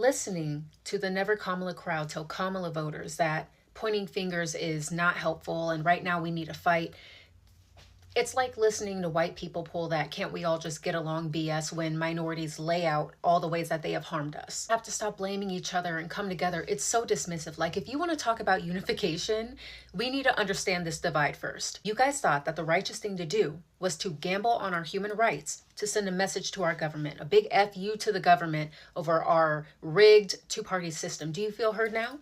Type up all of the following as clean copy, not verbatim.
listening to the Never Kamala crowd tell Kamala voters that pointing fingers is not helpful and right now we need a fight. It's like listening to white people pull that "can't we all just get along" BS when minorities lay out all the ways that they have harmed us. We have to stop blaming each other and come together. It's so dismissive. Like, if you want to talk about unification, we need to understand this divide first. You guys thought that the righteous thing to do was to gamble on our human rights to send a message to our government, a big F you to the government over our rigged two-party system. Do you feel heard now?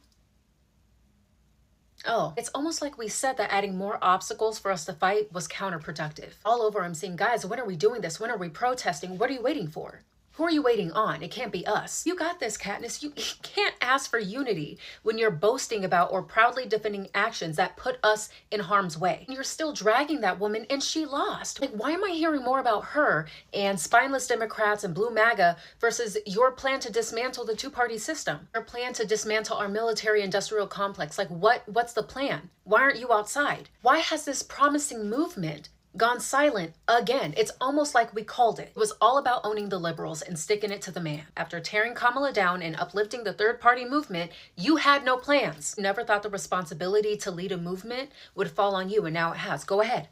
Oh, it's almost like we said that adding more obstacles for us to fight was counterproductive. All over, I'm saying, guys, when are we doing this? When are we protesting? What are you waiting for? Who are you waiting on? It can't be us. You got this, Katniss. You can't ask for unity when you're boasting about or proudly defending actions that put us in harm's way. You're still dragging that woman and she lost. Like, why am I hearing more about her and spineless Democrats and blue MAGA versus your plan to dismantle the two-party system? Your plan to dismantle our military-industrial complex? Like, what's the plan? Why aren't you outside? Why has this promising movement gone silent again? It's almost like we called it. It was all about owning the liberals and sticking it to the man. After tearing Kamala down and uplifting the third-party movement, you had no plans. You never thought the responsibility to lead a movement would fall on you, and now it has. Go ahead.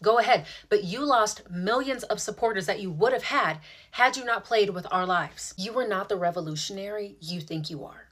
Go ahead. But you lost millions of supporters that you would have had you not played with our lives. You were not the revolutionary you think you are.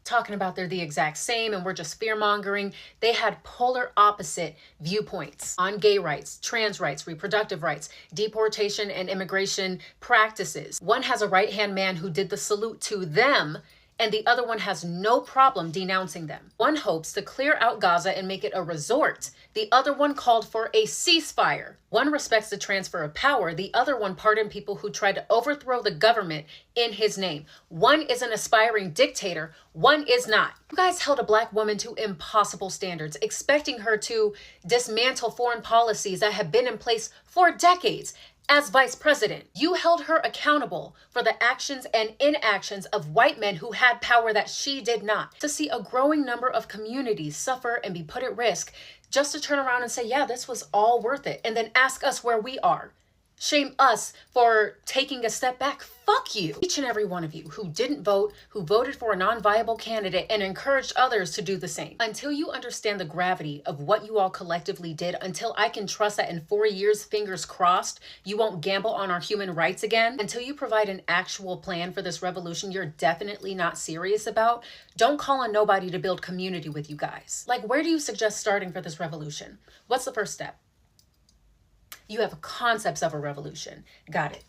Talking about they're the exact same and we're just fear-mongering. They had polar opposite viewpoints on gay rights, trans rights, reproductive rights, deportation and immigration practices. One has a right-hand man who did the salute to them, and the other one has no problem denouncing them. One hopes to clear out Gaza and make it a resort. The other one called for a ceasefire. One respects the transfer of power. The other one pardoned people who tried to overthrow the government in his name. One is an aspiring dictator. One is not. You guys held a black woman to impossible standards, expecting her to dismantle foreign policies that have been in place for decades. As vice president, you held her accountable for the actions and inactions of white men who had power that she did not. To see a growing number of communities suffer and be put at risk just to turn around and say, yeah, this was all worth it, and then ask us where we are. Shame us for taking a step back. Fuck you. Each and every one of you who didn't vote, who voted for a non-viable candidate and encouraged others to do the same. Until you understand the gravity of what you all collectively did, until I can trust that in 4 years, fingers crossed, you won't gamble on our human rights again, until you provide an actual plan for this revolution you're definitely not serious about, don't call on nobody to build community with you guys. Like, where do you suggest starting for this revolution? What's the first step? You have concepts of a revolution. Got it.